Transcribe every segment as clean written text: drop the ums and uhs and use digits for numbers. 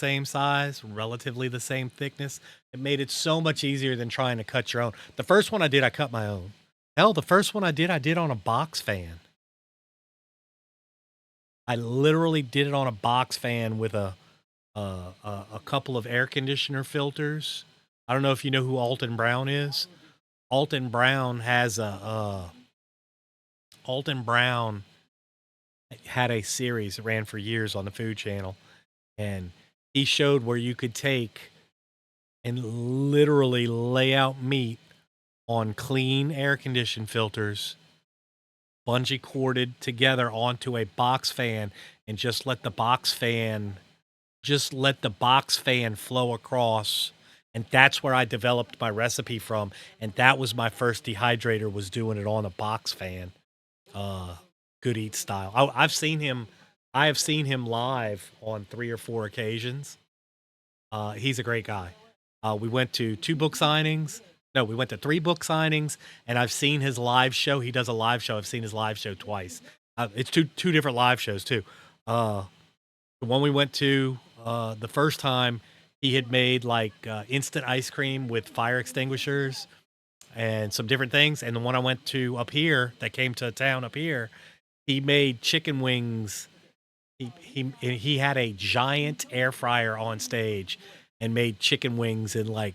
same size, relatively the same thickness. It made it so much easier than trying to cut your own. The first one I did, I cut my own. Hell, the first one I did on a box fan. I literally did it on a box fan with a couple of air conditioner filters. I don't know if you know who Alton Brown is. Alton Brown has Alton Brown had a series that ran for years on the Food Channel, and he showed where you could take and literally lay out meat on clean air condition filters, bungee corded together onto a box fan, and just let the box fan flow across. And that's where I developed my recipe from. And that was my first dehydrator, was doing it on a box fan. Uh Good Eat style. I have seen him live on 3 or 4 occasions. He's a great guy. We went to 2 book signings. No, we went to 3 book signings, and I've seen his live show. He does a live show. I've seen his live show twice. It's two different live shows too. Uh, the one we went to, the first time, he had made like instant ice cream with fire extinguishers and some different things. And the one I went to up here, that came to town up here, he made chicken wings. He had a giant air fryer on stage and made chicken wings in like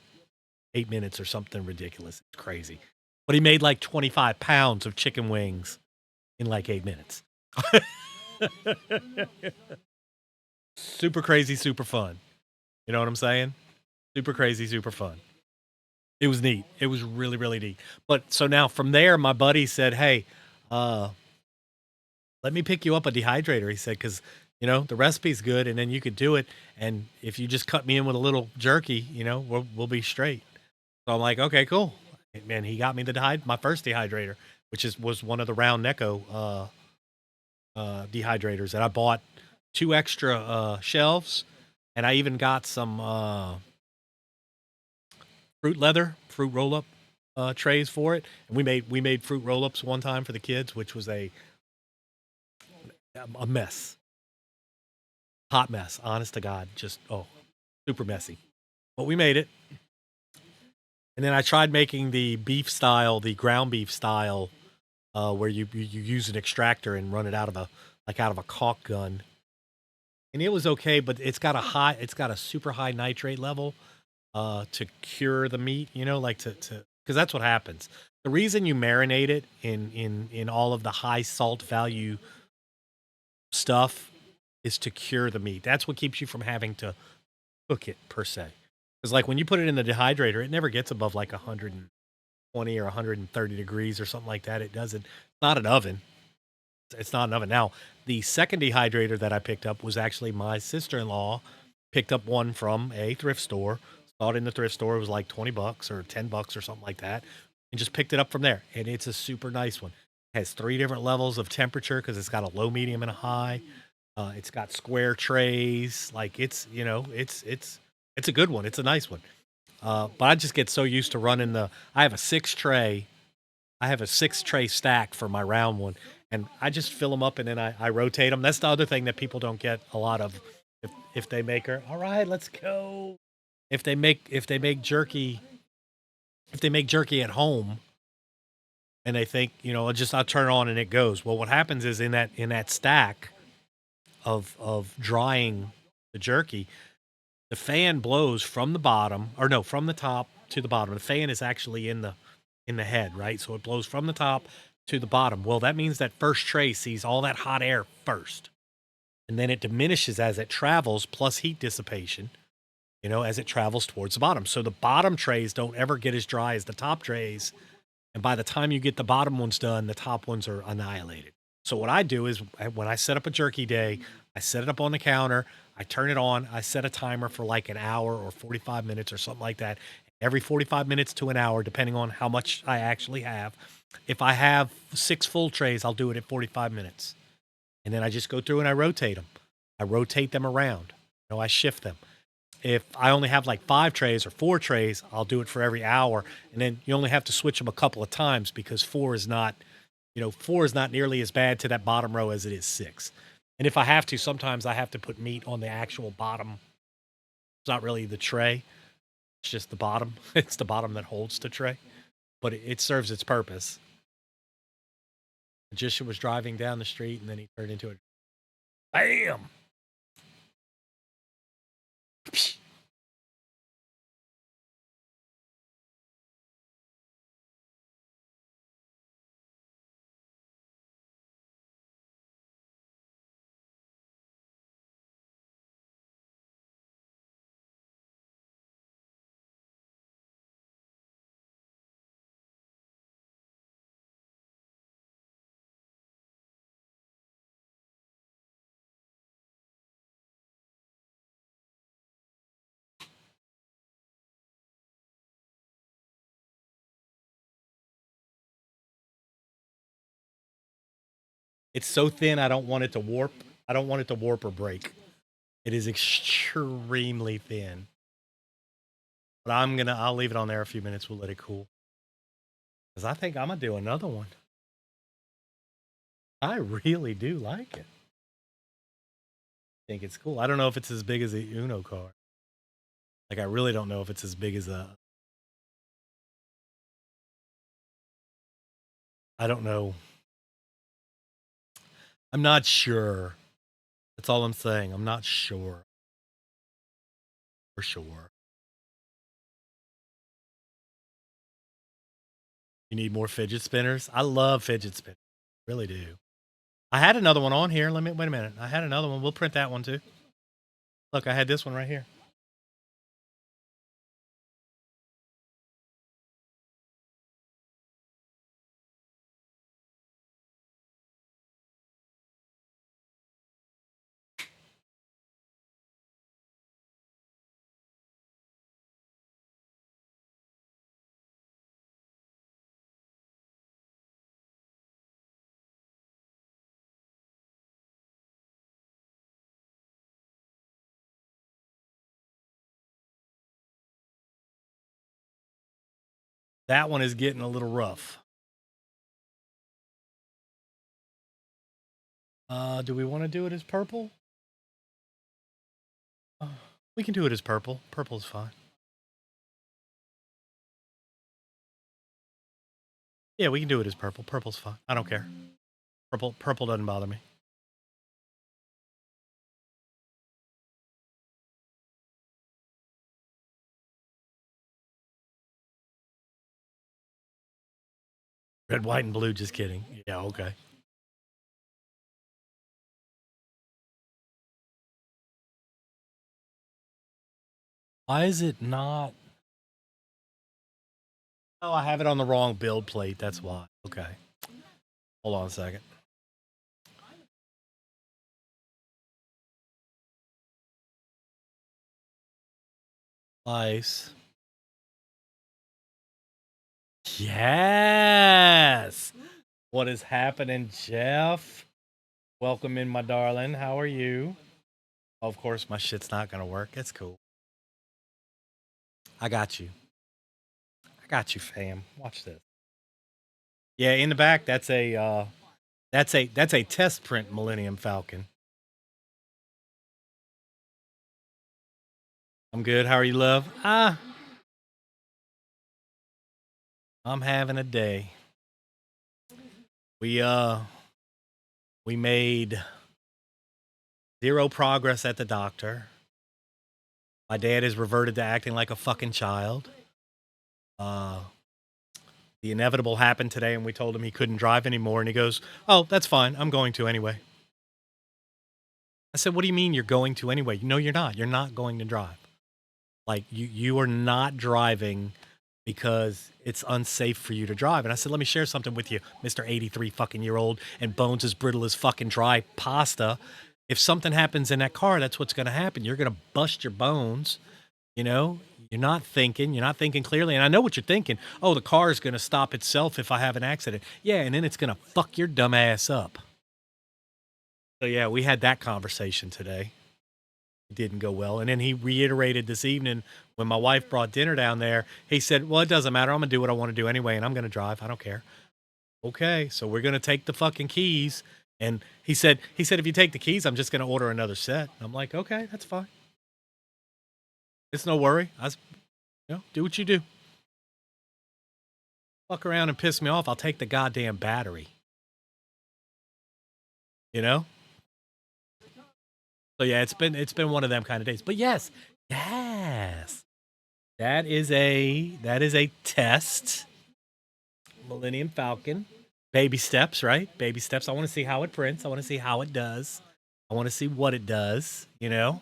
8 minutes or something ridiculous. It's crazy. But he made like 25 pounds of chicken wings in like 8 minutes. Super crazy, super fun. You know what I'm saying? Super crazy, super fun. It was neat. It was really, really neat. But so now from there, my buddy said, "Hey, uh, let me pick you up a dehydrator." He said, "Because the recipe's good, and then you could do it. And if you just cut me in with a little jerky, we'll be straight." So I'm like, "Okay, cool." And he got me my first dehydrator, which was one of the round Necco dehydrators, and I bought 2 extra shelves, and I even got some fruit roll up trays for it. And we made fruit roll ups one time for the kids, which was a mess, hot mess. Honest to God, just super messy. But we made it. And then I tried making the ground beef style, where you use an extractor and run it out of a caulk gun, and it was okay, but it's got a super high nitrate level, to cure the meat, like because that's what happens. The reason you marinate it in all of the high salt value stuff is to cure the meat. That's what keeps you from having to cook it per se. Because like when you put it in the dehydrator, it never gets above like 120 or 130 degrees or something like that. It doesn't. It's not an oven. It's not an oven. Now, the second dehydrator that I picked up was actually my sister-in-law picked up one from a thrift store. Saw it in the thrift store. It was like 20 bucks or 10 bucks or something like that. And just picked it up from there. And it's a super nice one. It has 3 different levels of temperature because it's got a low, medium, and a high. It's got square trays. Like it's a good one. It's a nice one. But I just get so used to running I have a 6 tray. I have a 6 tray stack for my round one, and I just fill them up and then I rotate them. That's the other thing that people don't get a lot of. If they make her, all right, let's go. If they make jerky, if they make jerky at home, and they think, I'll turn it on and it goes. Well, what happens is in that stack of drying the jerky, the fan blows from the bottom, or no, from the top to the bottom. The fan is actually in the head, right? So it blows from the top to the bottom. Well, that means that first tray sees all that hot air first, and then it diminishes as it travels, plus heat dissipation, as it travels towards the bottom. So the bottom trays don't ever get as dry as the top trays. And by the time you get the bottom ones done, the top ones are annihilated. So what I do is when I set up a jerky day, I set it up on the counter, I turn it on, I set a timer for like an hour or 45 minutes or something like that. Every 45 minutes to an hour, depending on how much I actually have. If I have 6 full trays, I'll do it at 45 minutes. And then I just go through and I rotate them. I rotate them around. I shift them. If I only have like 5 trays or 4 trays, I'll do it for every hour. And then you only have to switch them a couple of times because 4 is not nearly as bad to that bottom row as it is 6. And if I have to, sometimes I have to put meat on the actual bottom It's not really the tray. It's just the bottom. It's the bottom that holds the tray, but it serves its purpose. Magician was driving down the street, and then he turned into a bam. It's so thin, I don't want it to warp. I don't want it to warp or break. It is extremely thin. But I'll leave it on there a few minutes. We'll let it cool. Because I think I'm going to do another one. I really do like it. I think it's cool. I don't know if it's as big as a Uno card. Like, I really don't know if it's as big as a... I don't know. I'm not sure. That's all I'm saying. I'm not sure. For sure. You need more fidget spinners? I love fidget spinners. Really do. I had another one on here. Wait a minute. I had another one. We'll print that one too. Look, I had this one right here. That one is getting a little rough. Do we want to do it as purple? We can do it as purple. Purple's fine. Yeah, we can do it as purple. Purple's fine. I don't care. Purple doesn't bother me. Red, white, and blue. Just kidding. Yeah, okay. Why is it not? Oh, I have it on the wrong build plate. That's why. Okay. Hold on a second. Slice. Yes. What is happening, Jeff? Welcome in, my darling. How are you? Of course, my shit's not gonna work. It's cool. I got you. I got you, fam. Watch this. Yeah, in the back, that's a test print Millennium Falcon. I'm good. How are you, love? I'm having a day. We made zero progress at the doctor. My dad has reverted to acting like a fucking child. The inevitable happened today, and we told him he couldn't drive anymore, and he goes, "Oh, that's fine. I'm going to anyway." I said, "What do you mean you're going to anyway?" No, you're not. You're not going to drive. Like, you are not driving because it's unsafe for you to drive. And I said, "Let me share something with you, Mr. 83 fucking year old and bones as brittle as fucking dry pasta. If something happens in that car, that's what's going to happen. You're going to bust your bones. You know, you're not thinking clearly. And I know what you're thinking. Oh, the car is going to stop itself if I have an accident. Yeah, and then it's going to fuck your dumb ass up." So yeah, we had that conversation today. It didn't go well. And then he reiterated this evening when my wife brought dinner down there. He said, "Well, it doesn't matter. I'm going to do what I want to do anyway, and I'm going to drive. I don't care." Okay, so we're going to take the fucking keys. And he said, "If you take the keys, I'm just going to order another set." I'm like, "Okay, that's fine." It's no worry. Do what you do. Fuck around and piss me off. I'll take the goddamn battery. You know? So yeah, it's been one of them kind of days. But yes, yes. That is a test. Millennium Falcon. Baby steps, right? Baby steps. I want to see how it prints. I want to see how it does. I want to see what it does, you know?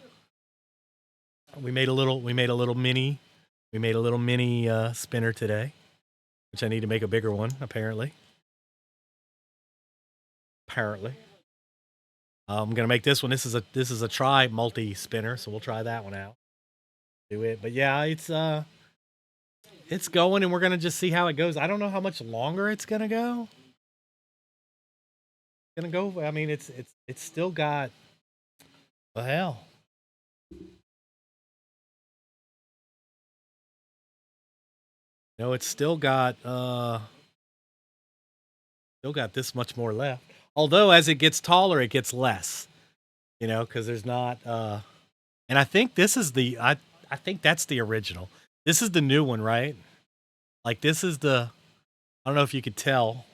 We made a little mini spinner today, which I need to make a bigger one, apparently. Apparently. I'm gonna make this one. This is a try multi spinner, so we'll try that one out. Do it. But yeah, it's going and we're gonna just see how it goes. I don't know how much longer it's gonna go. I mean, it's still got the hell. No, it's still got this much more left. Although as it gets taller, it gets less. Because there's not and I think this is I think that's the original. This is the new one, right? Like this is the I don't know if you could tell.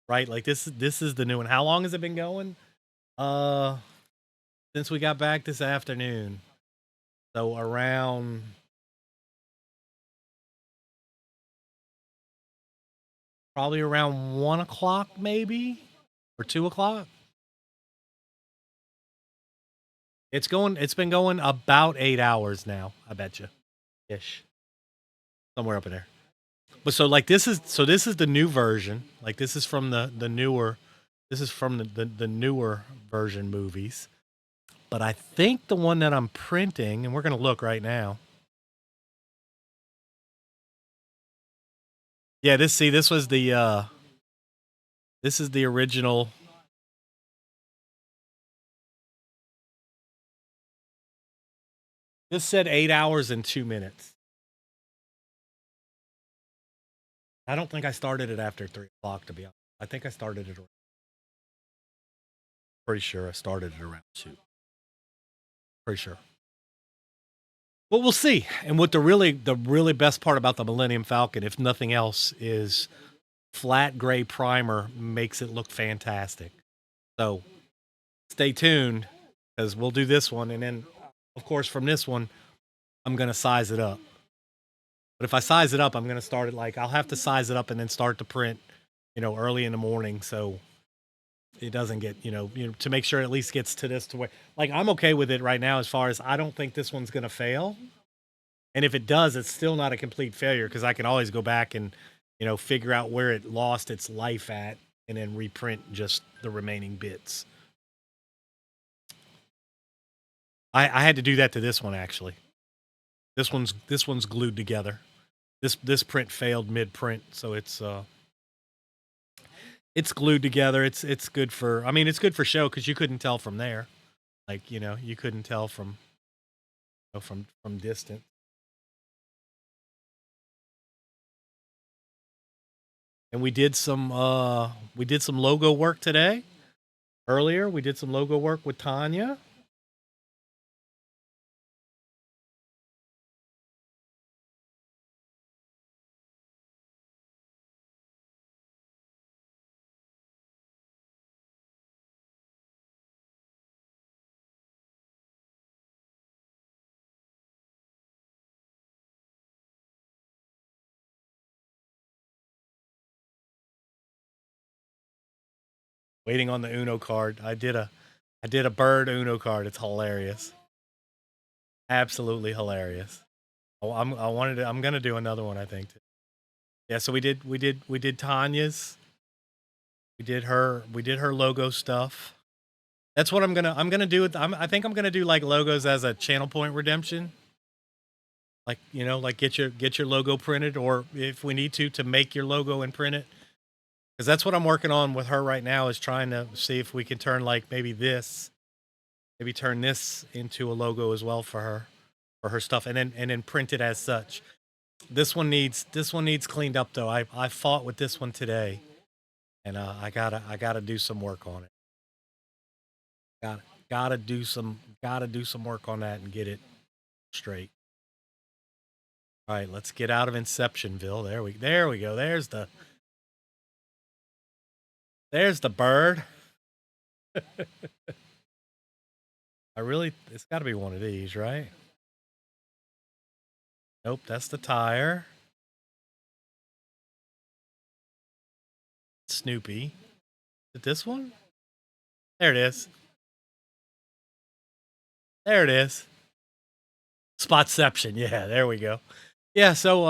Right? Like this is the new one. How long has it been going? Uh since we got back this afternoon. So around probably around 1 o'clock maybe or 2 o'clock. It's been going about 8 hours now, I bet you. Ish. Somewhere up in there. But so like this is the new version. Like this is from the newer this is from the newer version movies. But I think the one that I'm printing, and we're gonna look right now. Yeah, this is the original. This said 8 hours and 2 minutes. I don't think I started it after 3 o'clock, to be honest. I think I started it pretty sure I started it around 2. Pretty sure. But we'll see. And what the really best part about the Millennium Falcon, if nothing else, is flat gray primer makes it look fantastic. So stay tuned because we'll do this one, and then of course from this one I'm gonna size it up. But if I size it up, I'm gonna start it like I'll have to size it up and then start to print, early in the morning so it doesn't get to make sure it at least gets to this to where like I'm okay with it right now as far as I don't think this one's gonna fail. And if it does, it's still not a complete failure because I can always go back and figure out where it lost its life at and then reprint just the remaining bits. I had to do that to this one actually. This one's glued together. This print failed mid print, so it's glued together. It's good for. I mean, it's good for show because you couldn't tell from there. Like you couldn't tell from distance. And we did some logo work today. Earlier, we did some logo work with Tanya. Waiting on the Uno card. I did a bird Uno card. It's hilarious. Absolutely hilarious. Oh, I'm gonna do another one, I think. Yeah, so we did Tanya's. We did her logo stuff. That's what I'm gonna do with I think I'm gonna do like logos as a channel point redemption. Like, like get your logo printed, or if we need to make your logo and print it. Because that's what I'm working on with her right now, is trying to see if we can turn like maybe turn this into a logo as well for her stuff, and then print it as such. This one needs cleaned up though. I fought with this one today, and I gotta do some work on it. Got gotta do some work on that and get it straight. All right, let's get out of Inceptionville. There we go. There's the bird. It's got to be one of these, right? Nope, that's the tire. Snoopy. Is it this one? There it is. There it is. Spotception. Yeah, there we go. Yeah, so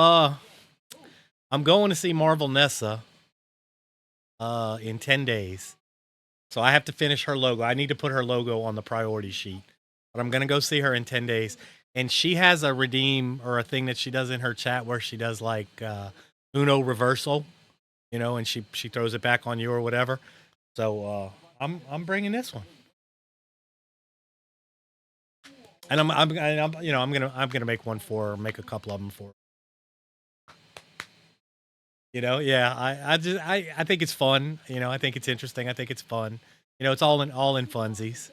I'm going to see Marvel Nessa in 10 days. So I have to finish her logo. I need to put her logo on the priority sheet. But I'm going to go see her in 10 days. And she has a redeem or a thing that she does in her chat where she does like Uno reversal, and she throws it back on you or whatever. So I'm bringing this one. And I'm gonna make one for her, make a couple of them for her. Yeah, I think it's fun. I think it's interesting. I think it's fun. It's all in funsies.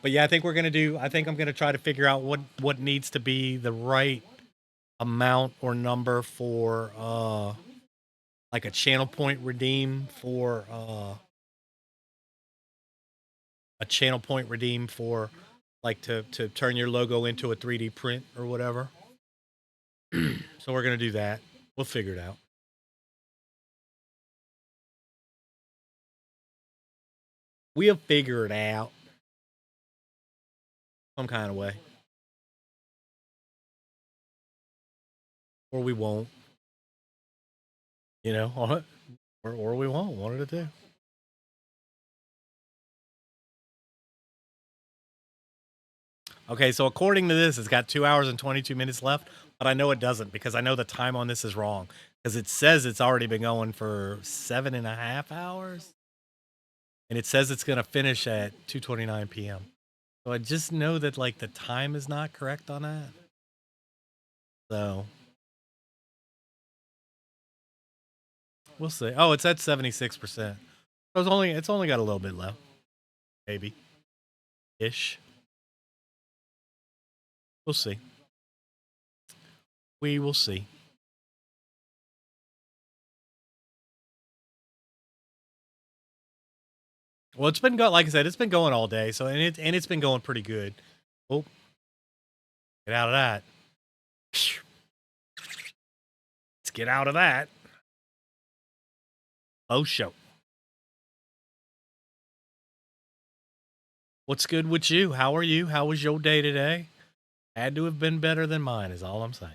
But yeah, I think I'm gonna try to figure out what needs to be the right amount or number for like a channel point redeem for like to turn your logo into a 3D print or whatever. So we're gonna do that. We'll figure it out. We'll figure it out some kind of way. Or we won't. Or we won't. One of the two. Okay, so according to this, it's got 2 hours and 22 minutes left, but I know it doesn't because I know the time on this is wrong because it says it's already been going for 7.5 hours, and it says it's gonna finish at 2:29 p.m. So I just know that like the time is not correct on that. So we'll see. Oh, it's at 76%. So it's only got a little bit left, maybe ish. We'll see. We will see. Well, it's been like I said, it's been going all day. So it's been going pretty good. Oh, get out of that. Let's get out of that. Oh, show. What's good with you? How are you? How was your day today? Had to have been better than mine, is all I'm saying.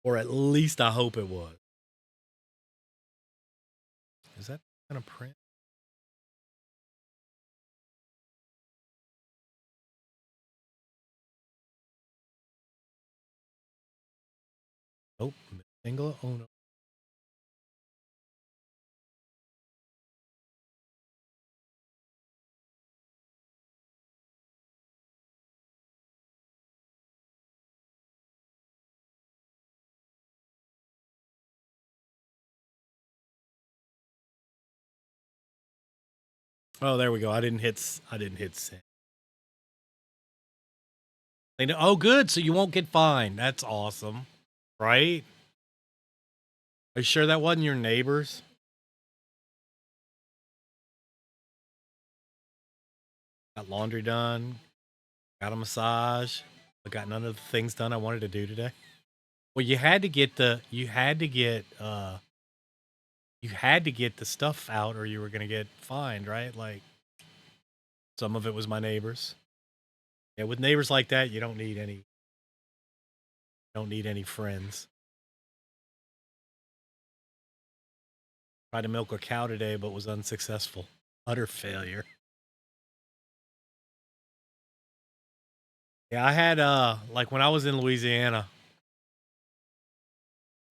Or at least I hope it was. Is that going to print? Nope. Single. Oh, no. Oh, there we go. I didn't hit send. They know. Oh, good. So you won't get fined. That's awesome, right? Are you sure that wasn't your neighbors? Got laundry done. Got a massage. I got none of the things done I wanted to do today. Well, you had to get the stuff out, or you were gonna get fined, right? Like some of it was my neighbors. Yeah, with neighbors like that, you don't need any friends. Tried to milk a cow today, but was unsuccessful. Utter failure. Yeah, I had like when I was in Louisiana,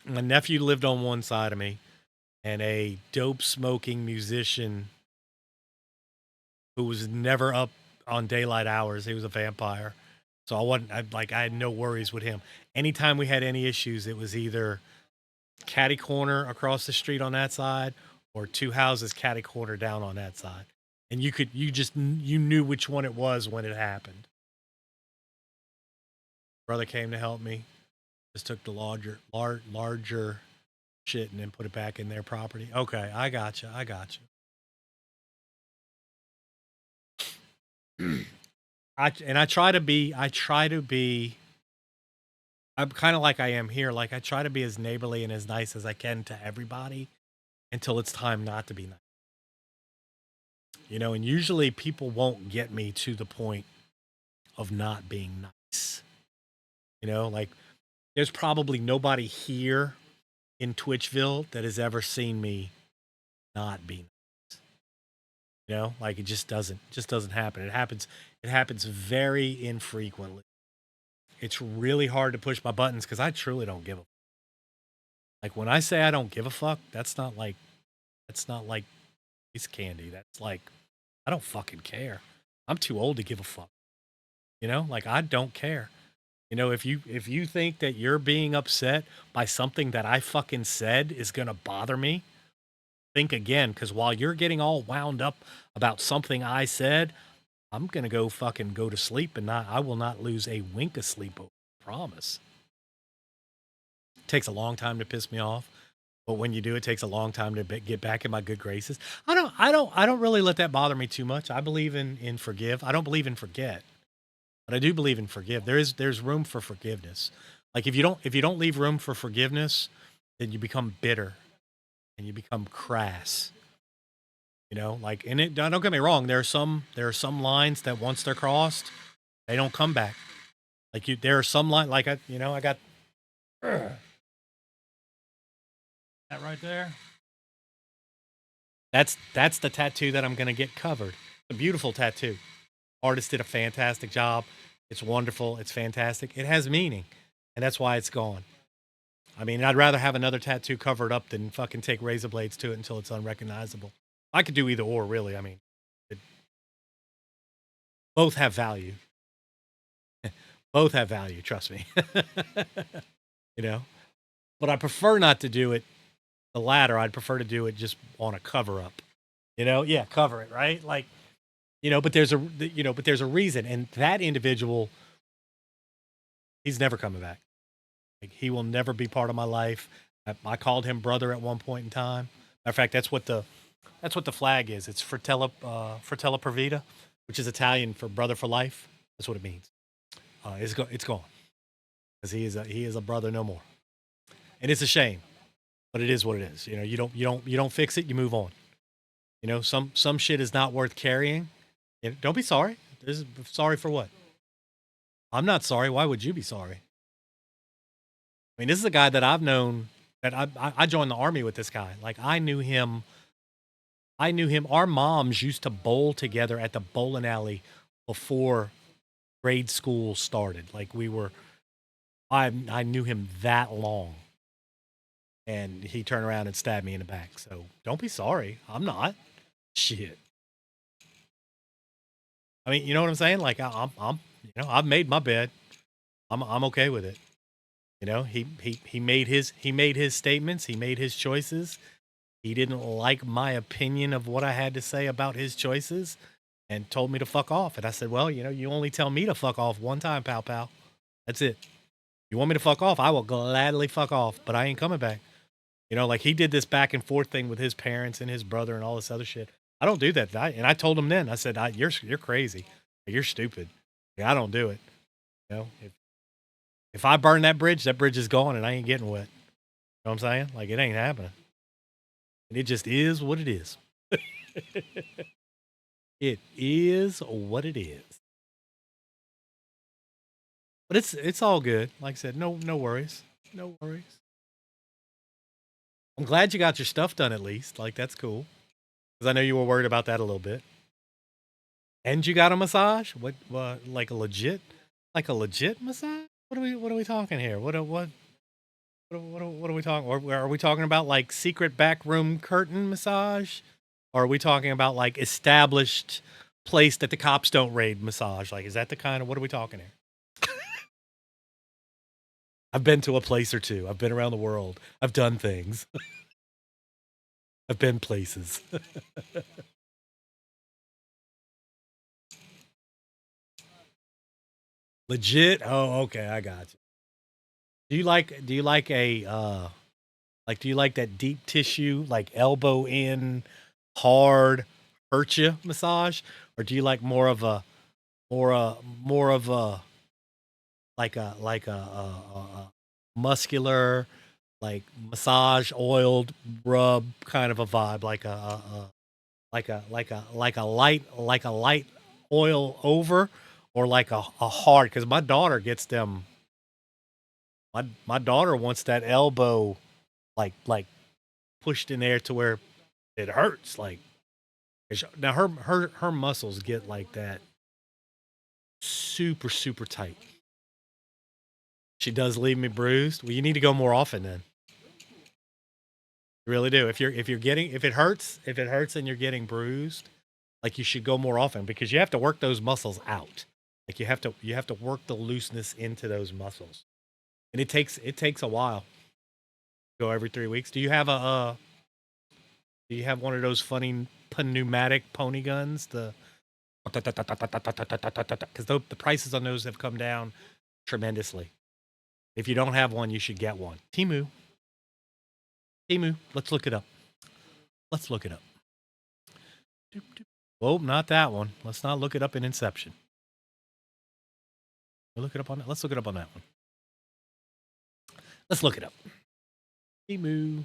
my nephew lived on one side of me, and a dope smoking musician who was never up on daylight hours. He was a vampire. So I had no worries with him. Anytime we had any issues, it was either catty corner across the street on that side or 2 houses catty corner down on that side. And you knew which one it was when it happened. Brother came to help me. Just took the larger shit and then put it back in their property. Okay, I gotcha. I gotcha. I try to be I'm kind of like I am here. Like I try to be as neighborly and as nice as I can to everybody until it's time not to be nice. You know, and usually people won't get me to the point of not being nice. You know, like there's probably nobody here in Twitchville that has ever seen me not be nice. You know, like it just doesn't happen. It happens very infrequently. It's really hard to push my buttons because I truly don't give a like when I say I don't give a fuck, that's not like piece of candy. That's like I don't fucking care. I'm too old to give a fuck. You know, like I don't care. You know, if you think that you're being upset by something that I fucking said is gonna bother me, think again. Because while you're getting all wound up about something I said, I'm gonna go fucking go to sleep and not. I will not lose a wink of sleep. Promise. Takes a long time to piss me off, but when you do, it takes a long time to get back in my good graces. I don't really let that bother me too much. I believe in forgive. I don't believe in forget, but I do believe in forgive. There's room for forgiveness. Like if you don't leave room for forgiveness, then you become bitter and you become crass. You know, like and it don't get me wrong. There are some lines that once they're crossed, they don't come back. Like there are some line like I got that right there. That's the tattoo that I'm gonna get covered. A beautiful tattoo. Artist did a fantastic job. It's wonderful. It's fantastic. It has meaning, and that's why it's gone. I mean, I'd rather have another tattoo covered up than fucking take razor blades to it until it's unrecognizable. I could do either or, really. I mean, it, both have value. Both have value. Trust me. you know, but I prefer not to do it the latter. I'd prefer to do it just on a cover up. Yeah, cover it, right? Like, but there's a reason, and that individual, he's never coming back. Like, he will never be part of my life. I called him brother at one point in time. Matter of fact, that's what the flag is. It's Fratello per Vita, which is Italian for brother for life. That's what it means. It's gone because he is a brother no more, and it's a shame, but it is what it is. You don't fix it. You move on. Some shit is not worth carrying. Don't be sorry. Sorry for what? I'm not sorry. Why would you be sorry? I mean, this is a guy that I've known that I joined the army with this guy. Like I knew him. I knew him. Our moms used to bowl together at the bowling alley before grade school started. Like we were. I knew him that long, and he turned around and stabbed me in the back. So don't be sorry. I'm not. Shit. I mean, you know what I'm saying? Like I've made my bed. I'm okay with it. He made his statements. He made his choices. He didn't like my opinion of what I had to say about his choices, and told me to fuck off. And I said, well, you only tell me to fuck off one time, pal, pal. That's it. You want me to fuck off? I will gladly fuck off, but I ain't coming back. Like he did this back and forth thing with his parents and his brother and all this other shit. I don't do that. And I told him then. I said, you're crazy. You're stupid. I don't do it. If I burn that bridge is gone, and I ain't getting wet. You know what I'm saying? Like it ain't happening. And it just is what it is. It is what it is. But it's all good. Like I said, no worries. No worries. I'm glad you got your stuff done at least. Like that's cool. Because I know you were worried about that a little bit. And you got a massage? What like a legit massage? What are we talking here? What are we talking? Or are we talking about like secret back room curtain massage? Or are we talking about like established place that the cops don't raid massage? Like, is that the kind of what are we talking here? I've been to a place or two. I've been around the world. I've done things. I've been places. Legit? Oh, okay, I got you. Do you like a do you like that deep tissue, like elbow in, hard, hurt you massage? Or do you like more more of a like a muscular, like massage oiled rub kind of a vibe, like a light oil over, or like a hard, because my daughter gets them. My daughter wants that elbow like pushed in there to where it hurts. Like now her muscles get like that super tight. She does leave me bruised. Well, you need to go more often then. You really do. If you're getting, if it hurts and you're getting bruised, like you should go more often, because you have to work those muscles out. Like you have to work the looseness into those muscles. And it takes a while. Go every 3 weeks. Do you have one of those funny pneumatic pony guns? The because the prices on those have come down tremendously. If you don't have one, you should get one. Timu. Let's look it up. Let's look it up. Oh, not that one. Let's not look it up in Inception. We'll look it up on that. Let's look it up on that one. Let's look it up. Timu.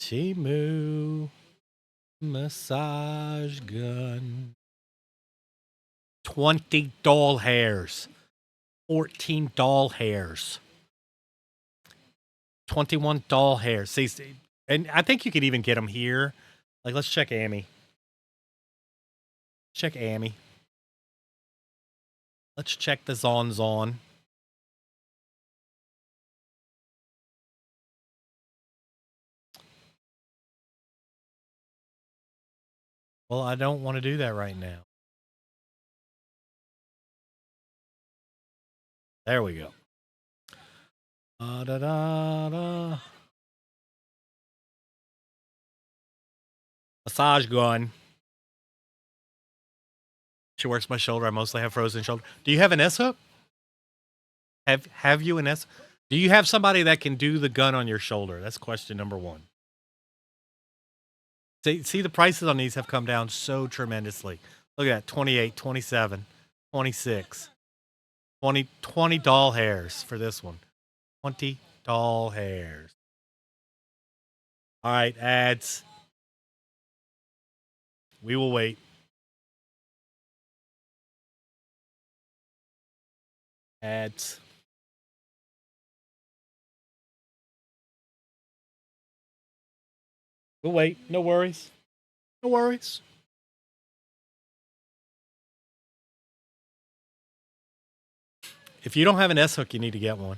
Timu. Massage gun. 20 doll hairs. 14 doll hairs. 21 doll hairs. See, and I think you could even get them here. Like, let's check Amy. Check Amy. Let's check the Zon. Well, I don't want to do that right now. There we go. Da da da. Massage gun. She works my shoulder. I mostly have frozen shoulder. Do you have an S hook? Have you an S? Do you have somebody that can do the gun on your shoulder? That's question number one. See, the prices on these have come down so tremendously. Look at that, 28, 27, 26, 20 doll hairs for this one. 20 doll hairs. All right, ads. We will wait. Ads. We'll wait. No worries. No worries. If you don't have an S hook, you need to get one.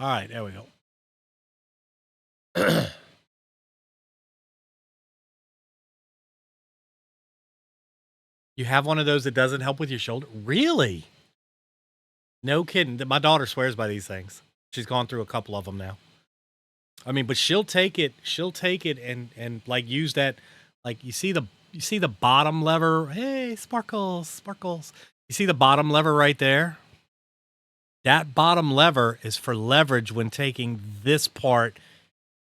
All right, there we go. You have one of those that doesn't help with your shoulder? Really? No kidding. My daughter swears by these things. She's gone through a couple of them now. I mean, but she'll take it. She'll take it and like use that. Like you see the bottom lever. Hey, sparkles. You see the bottom lever right there? That bottom lever is for leverage when taking this part,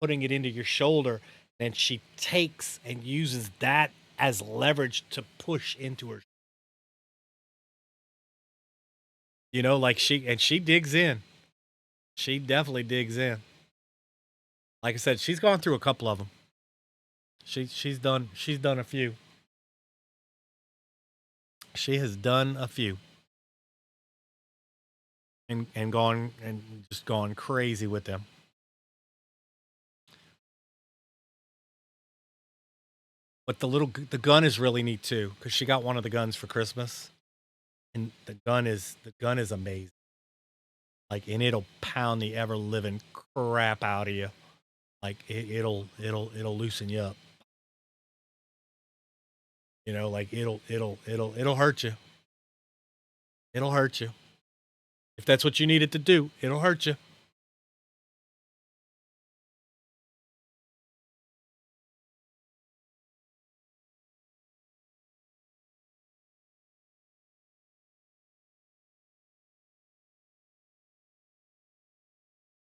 putting it into your shoulder. And she takes and uses that as leverage to push into her. Like she digs in. She definitely digs in. Like I said, she's gone through a couple of them. She's done a few. She has done a few. And gone and just gone crazy with them. But the gun is really neat too, because she got one of the guns for Christmas, and the gun is amazing. Like, and it'll pound the ever living crap out of you. Like it'll loosen you up. Like it'll hurt you. It'll hurt you. If that's what you need it to do, it'll hurt you.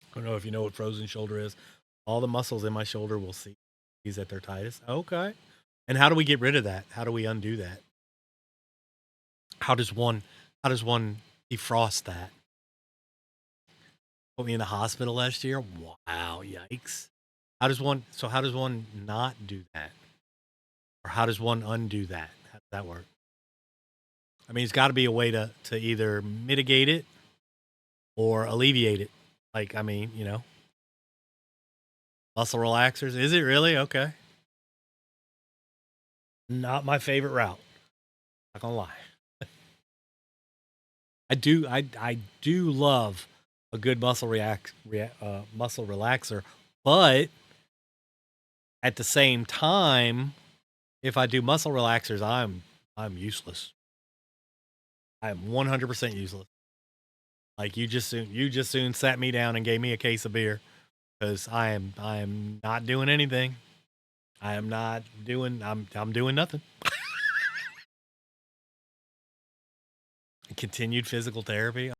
I don't know if you know what frozen shoulder is. All the muscles in my shoulder will seize at their tightest. Okay. And how do we get rid of that? How do we undo that? How does one defrost that? Put me in the hospital last year. Wow, yikes. How does one not do that? Or how does one undo that? How does that work? I mean, it's got to be a way to either mitigate it or alleviate it. Like, I mean, muscle relaxers. Is it really? Okay. Not my favorite route. Not gonna lie. I do love a good muscle relaxer, but at the same time, if I do muscle relaxers, I'm useless. I am 100% useless. Like, you just soon sat me down and gave me a case of beer, because I am not doing anything. I'm doing nothing. Continued physical therapy.